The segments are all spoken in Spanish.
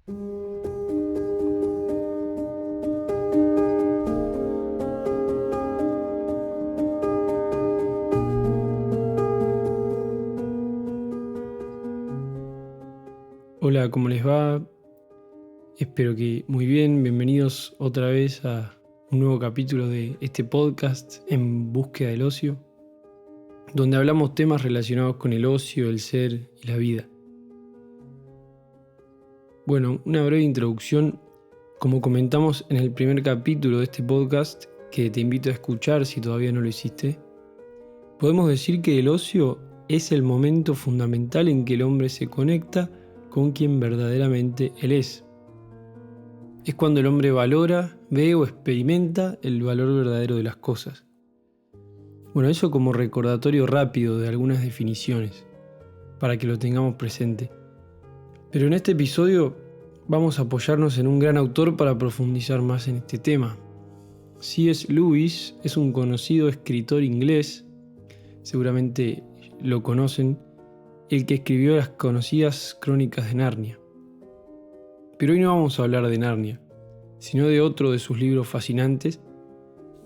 Hola, ¿cómo les va? Espero que muy bien. Bienvenidos otra vez a un nuevo capítulo de este podcast En Búsqueda del Ocio, donde hablamos temas relacionados con el ocio, el ser y la vida. Bueno, una breve introducción. Como comentamos en el primer capítulo de este podcast, que te invito a escuchar si todavía no lo hiciste, podemos decir que el ocio es el momento fundamental en que el hombre se conecta con quien verdaderamente él es. Es cuando el hombre valora, ve o experimenta el valor verdadero de las cosas. Bueno, eso como recordatorio rápido de algunas definiciones, para que lo tengamos presente. Pero en este episodio vamos a apoyarnos en un gran autor para profundizar más en este tema. C.S. Lewis es un conocido escritor inglés, seguramente lo conocen, el que escribió las conocidas Crónicas de Narnia. Pero hoy no vamos a hablar de Narnia, sino de otro de sus libros fascinantes,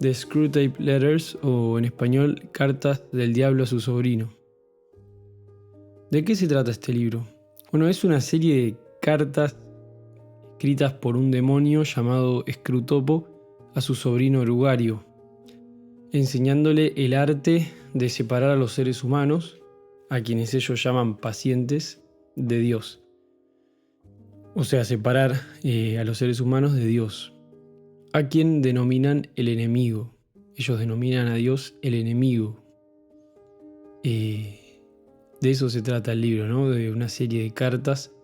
The Screwtape Letters, o en español, Cartas del Diablo a su sobrino. ¿De qué se trata este libro? Bueno, es una serie de cartas escritas por un demonio llamado Screwtopo a su sobrino Orugario, enseñándole el arte de separar a los seres humanos, a quienes ellos llaman pacientes, de Dios. O sea, separar a los seres humanos de Dios, a quien denominan el enemigo. Ellos denominan a Dios el enemigo. De eso se trata el libro, ¿no? De una serie de cartas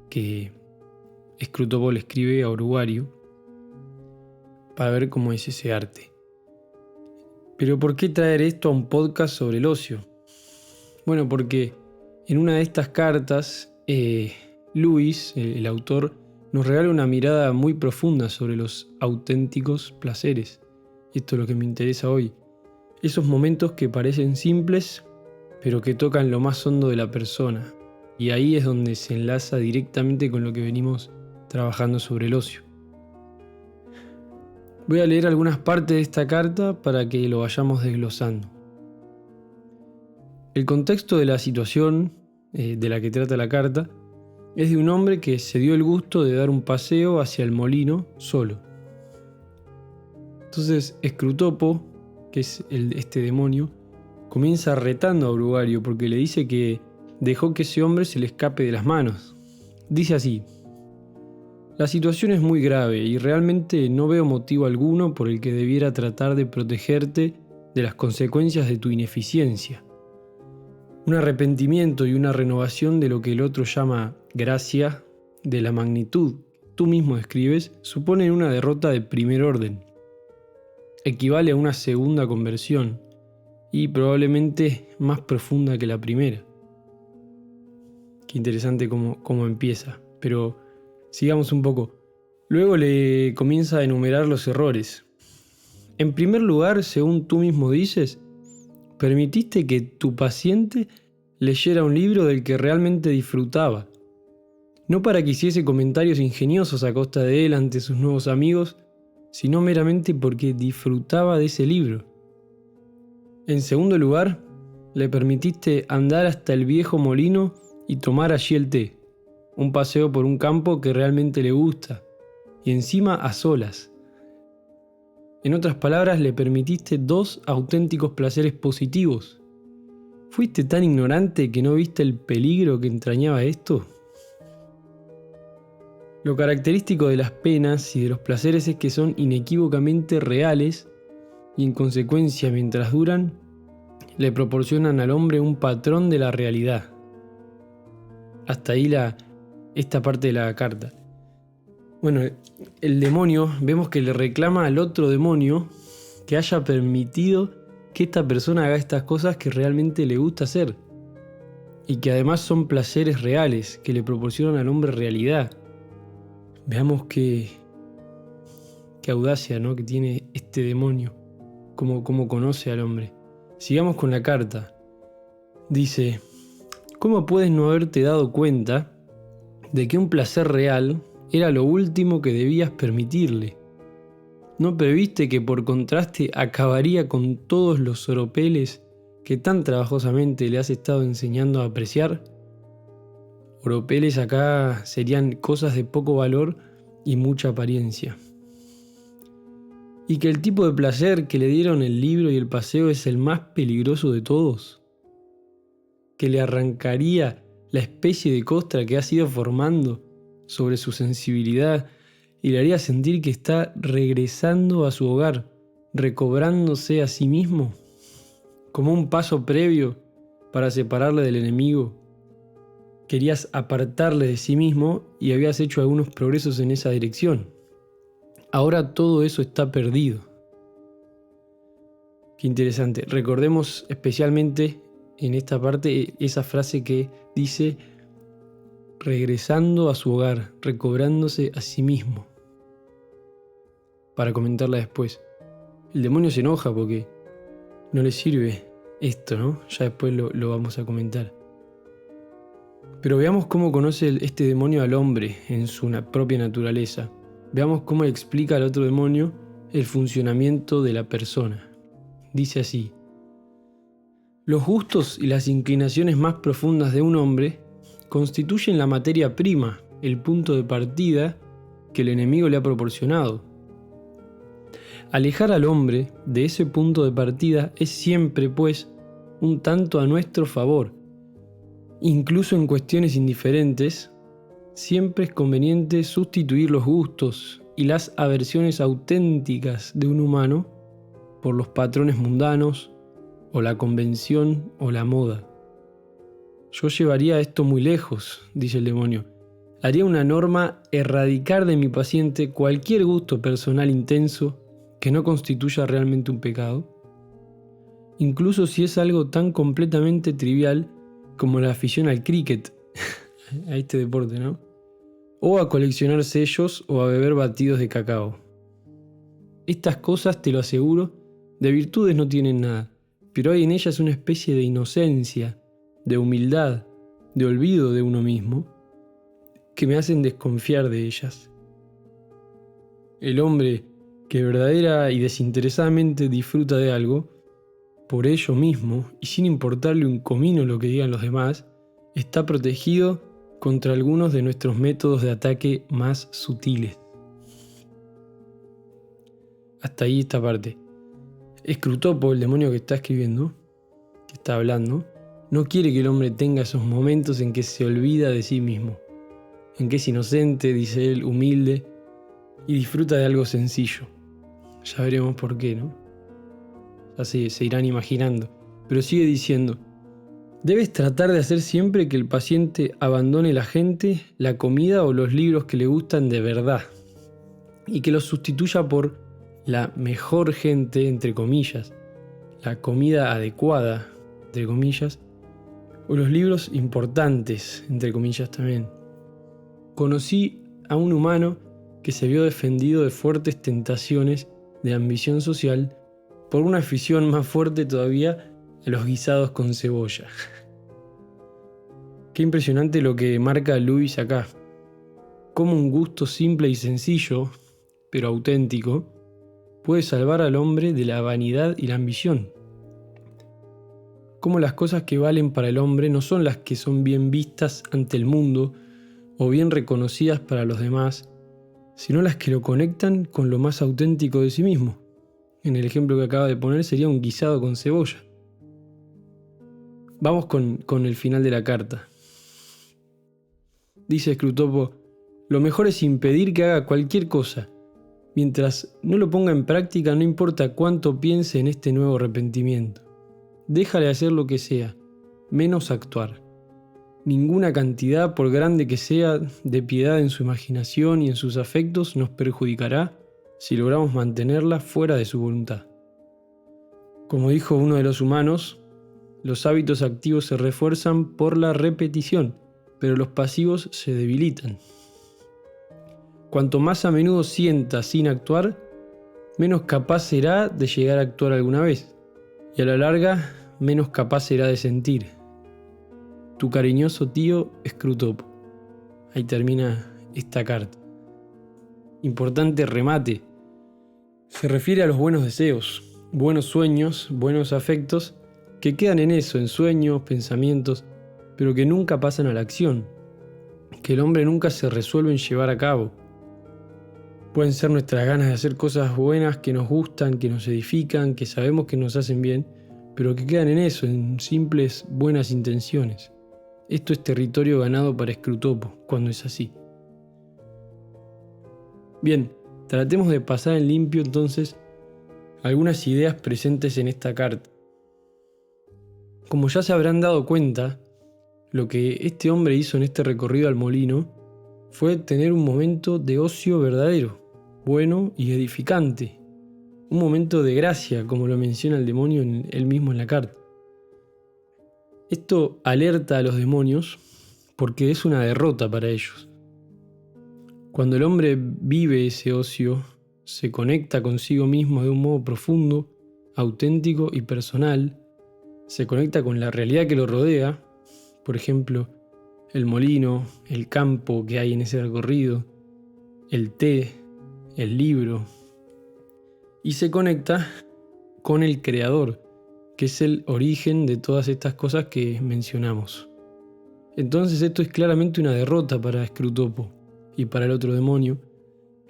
que Screwtopo le escribe a Orugario para ver cómo es ese arte. Pero ¿por qué traer esto a un podcast sobre el ocio? Bueno, porque en una de estas cartas, Lewis, el autor, nos regala una mirada muy profunda sobre los auténticos placeres. Esto es lo que me interesa hoy. Esos momentos que parecen simples, pero que tocan lo más hondo de la persona. Y ahí es donde se enlaza directamente con lo que venimos trabajando sobre el ocio. Voy a leer algunas partes de esta carta para que lo vayamos desglosando. El contexto de la situación de la que trata la carta es de un hombre que se dio el gusto de dar un paseo hacia el molino solo. Entonces Screwtopo, que es este demonio, comienza retando a Orugario porque le dice que dejó que ese hombre se le escape de las manos. Dice así: la situación es muy grave y realmente no veo motivo alguno por el que debiera tratar de protegerte de las consecuencias de tu ineficiencia. Un arrepentimiento y una renovación de lo que el otro llama gracia, de la magnitud que tú mismo describes, suponen una derrota de primer orden. Equivale a una segunda conversión y probablemente más profunda que la primera. Qué interesante cómo empieza, pero sigamos un poco. Luego le comienza a enumerar los errores. En primer lugar, según tú mismo dices, permitiste que tu paciente leyera un libro del que realmente disfrutaba, no para que hiciese comentarios ingeniosos a costa de él ante sus nuevos amigos, sino meramente porque disfrutaba de ese libro. En segundo lugar, le permitiste andar hasta el viejo molino y tomar allí el té, un paseo por un campo que realmente le gusta, y encima a solas. En otras palabras, le permitiste dos auténticos placeres positivos. ¿Fuiste tan ignorante que no viste el peligro que entrañaba esto? Lo característico de las penas y de los placeres es que son inequívocamente reales y en consecuencia, mientras duran, le proporcionan al hombre un patrón de la realidad. Hasta ahí esta parte de la carta. Bueno, el demonio, vemos que le reclama al otro demonio que haya permitido que esta persona haga estas cosas que realmente le gusta hacer y que además son placeres reales, que le proporcionan al hombre realidad. Veamos qué audacia, ¿no?, que tiene este demonio, cómo conoce al hombre. Sigamos con la carta. Dice: ¿cómo puedes no haberte dado cuenta de que un placer real era lo último que debías permitirle. ¿No previste que por contraste acabaría con todos los oropeles que tan trabajosamente le has estado enseñando a apreciar? Oropeles acá serían cosas de poco valor y mucha apariencia. Y que el tipo de placer que le dieron el libro y el paseo es el más peligroso de todos. Que le arrancaría la especie de costra que has ido formando sobre su sensibilidad y le haría sentir que está regresando a su hogar, recobrándose a sí mismo, como un paso previo para separarle del enemigo. Querías apartarle de sí mismo y habías hecho algunos progresos en esa dirección. Ahora todo eso está perdido. Qué interesante. Recordemos especialmente en esta parte esa frase que dice regresando a su hogar, recobrándose a sí mismo. Para comentarla después. El demonio se enoja porque no le sirve esto, ¿no? Ya después lo vamos a comentar. Pero veamos cómo conoce este demonio al hombre en su propia naturaleza. Veamos cómo explica al otro demonio el funcionamiento de la persona. Dice así: los gustos y las inclinaciones más profundas de un hombre constituyen la materia prima, el punto de partida que el enemigo le ha proporcionado. Alejar al hombre de ese punto de partida es siempre, pues, un tanto a nuestro favor. Incluso en cuestiones indiferentes, siempre es conveniente sustituir los gustos y las aversiones auténticas de un humano por los patrones mundanos, o la convención, o la moda. Yo llevaría esto muy lejos, dice el demonio. Haría una norma erradicar de mi paciente cualquier gusto personal intenso que no constituya realmente un pecado, incluso si es algo tan completamente trivial como la afición al cricket, a este deporte, ¿no? O a coleccionar sellos o a beber batidos de cacao. Estas cosas, te lo aseguro, de virtudes no tienen nada, pero hay en ellas una especie de inocencia, de humildad, de olvido de uno mismo, que me hacen desconfiar de ellas. El hombre que verdadera y desinteresadamente disfruta de algo, por ello mismo, y sin importarle un comino lo que digan los demás, está protegido contra algunos de nuestros métodos de ataque más sutiles. Hasta ahí esta parte. Escrutopo, el demonio que está escribiendo, que está hablando, no quiere que el hombre tenga esos momentos en que se olvida de sí mismo, en que es inocente, dice él, humilde, y disfruta de algo sencillo. Ya veremos por qué, ¿no? Ya se irán imaginando. Pero sigue diciendo: debes tratar de hacer siempre que el paciente abandone la gente, la comida o los libros que le gustan de verdad, y que los sustituya por la mejor gente, entre comillas, la comida adecuada, entre comillas, o los libros importantes, entre comillas también. Conocí a un humano que se vio defendido de fuertes tentaciones de ambición social por una afición más fuerte todavía a los guisados con cebolla. Qué impresionante lo que marca Luis acá. Cómo un gusto simple y sencillo, pero auténtico, puede salvar al hombre de la vanidad y la ambición. Cómo las cosas que valen para el hombre no son las que son bien vistas ante el mundo o bien reconocidas para los demás, sino las que lo conectan con lo más auténtico de sí mismo. En el ejemplo que acaba de poner sería un guisado con cebolla. Vamos con el final de la carta. Dice Escrutopo: lo mejor es impedir que haga cualquier cosa. Mientras no lo ponga en práctica, no importa cuánto piense en este nuevo arrepentimiento. Déjale hacer lo que sea, menos actuar. Ninguna cantidad, por grande que sea, de piedad en su imaginación y en sus afectos nos perjudicará si logramos mantenerla fuera de su voluntad. Como dijo uno de los humanos, los hábitos activos se refuerzan por la repetición, pero los pasivos se debilitan. Cuanto más a menudo sienta sin actuar, menos capaz será de llegar a actuar alguna vez, y a la larga, menos capaz será de sentir. Tu cariñoso tío Escrutopo. Ahí termina esta carta. importante remate. Se refiere a los buenos deseos, buenos sueños, buenos afectos, que quedan en eso, en sueños, pensamientos, pero que nunca pasan a la acción, que el hombre nunca se resuelve en llevar a cabo. Pueden ser nuestras ganas de hacer cosas buenas que nos gustan, que nos edifican, que sabemos que nos hacen bien, pero que quedan en eso, en simples buenas intenciones. Esto es territorio ganado para Scrutopo, cuando es así. Bien, tratemos de pasar en limpio entonces algunas ideas presentes en esta carta. Como ya se habrán dado cuenta, lo que este hombre hizo en este recorrido al molino fue tener un momento de ocio verdadero, bueno y edificante. Un momento de gracia, como lo menciona el demonio él mismo en la carta. Esto alerta a los demonios porque es una derrota para ellos. Cuando el hombre vive ese ocio, se conecta consigo mismo de un modo profundo, auténtico y personal, se conecta con la realidad que lo rodea, por ejemplo, el molino, el campo que hay en ese recorrido, el té, el libro, y se conecta con el Creador, que es el origen de todas estas cosas que mencionamos. Entonces esto es claramente una derrota para Scrutopo y para el otro demonio,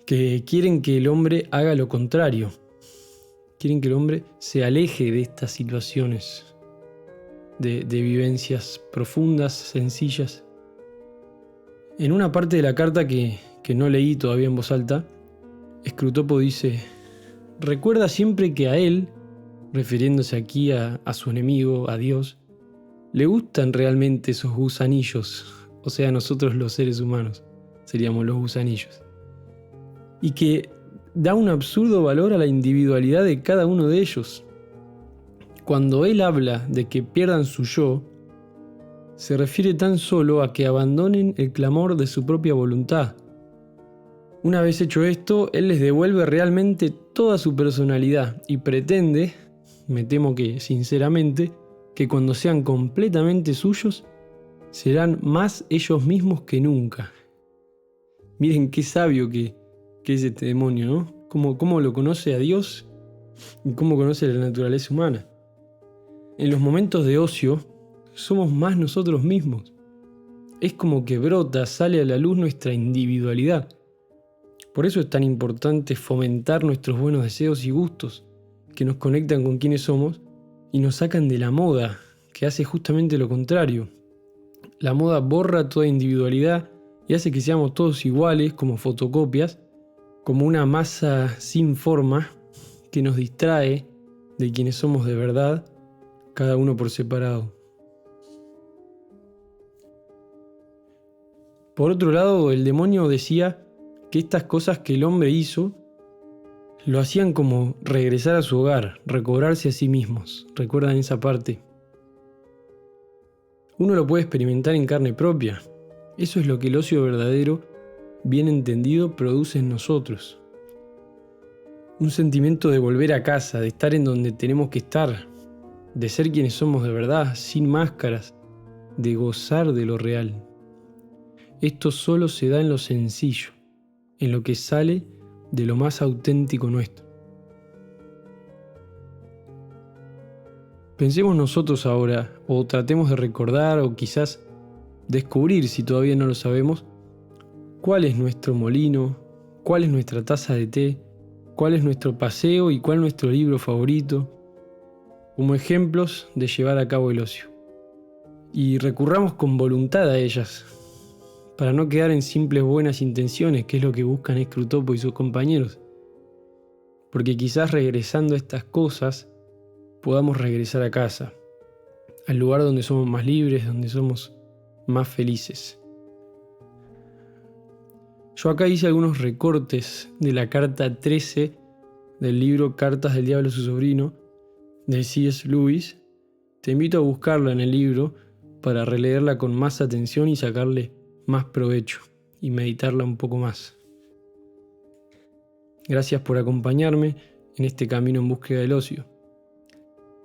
que quieren que el hombre haga lo contrario. Quieren que el hombre se aleje de estas situaciones, de vivencias profundas, sencillas. En una parte de la carta que no leí todavía en voz alta, Scrutopo dice: recuerda siempre que a él, refiriéndose aquí a su enemigo, a Dios, le gustan realmente esos gusanillos, o sea, nosotros los seres humanos seríamos los gusanillos, y que da un absurdo valor a la individualidad de cada uno de ellos. Cuando él habla de que pierdan su yo, se refiere tan solo a que abandonen el clamor de su propia voluntad. Una vez hecho esto, él les devuelve realmente toda su personalidad y pretende, me temo que sinceramente, que cuando sean completamente suyos, serán más ellos mismos que nunca. Miren qué sabio que es este demonio, ¿no? Cómo lo conoce a Dios y cómo conoce la naturaleza humana. En los momentos de ocio, somos más nosotros mismos. Es como que brota, sale a la luz nuestra individualidad. Por eso es tan importante fomentar nuestros buenos deseos y gustos, que nos conectan con quienes somos y nos sacan de la moda, que hace justamente lo contrario. La moda borra toda individualidad y hace que seamos todos iguales, como fotocopias, como una masa sin forma que nos distrae de quienes somos de verdad, cada uno por separado. Por otro lado, el demonio decía que estas cosas que el hombre hizo lo hacían como regresar a su hogar, recobrarse a sí mismos. ¿Recuerdan esa parte? Uno lo puede experimentar en carne propia. Eso es lo que el ocio verdadero, bien entendido, produce en nosotros. Un sentimiento de volver a casa, de estar en donde tenemos que estar, de ser quienes somos de verdad, sin máscaras, de gozar de lo real. Esto solo se da en lo sencillo, en lo que sale de lo más auténtico nuestro. Pensemos nosotros ahora, o tratemos de recordar, o quizás descubrir, si todavía no lo sabemos, cuál es nuestro molino, cuál es nuestra taza de té, cuál es nuestro paseo y cuál nuestro libro favorito, como ejemplos de llevar a cabo el ocio. Y recurramos con voluntad a ellas, para no quedar en simples buenas intenciones, que es lo que buscan Scrutopo y sus compañeros. Porque quizás regresando a estas cosas, podamos regresar a casa, al lugar donde somos más libres, donde somos más felices. Yo acá hice algunos recortes de la carta 13 del libro Cartas del Diablo a su sobrino, de C.S. Lewis. Te invito a buscarla en el libro para releerla con más atención y sacarle más provecho y meditarla un poco más. Gracias por acompañarme en este camino en búsqueda del ocio.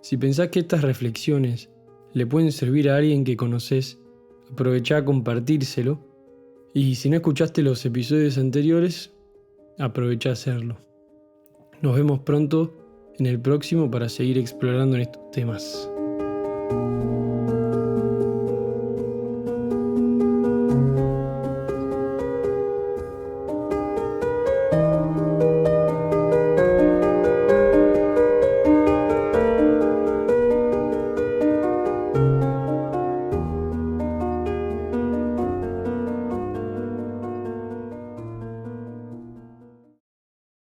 Si pensás que estas reflexiones le pueden servir a alguien que conoces, aprovechá a compartírselo. Y si no escuchaste los episodios anteriores, aprovecha a hacerlo. Nos vemos pronto en el próximo para seguir explorando en estos temas.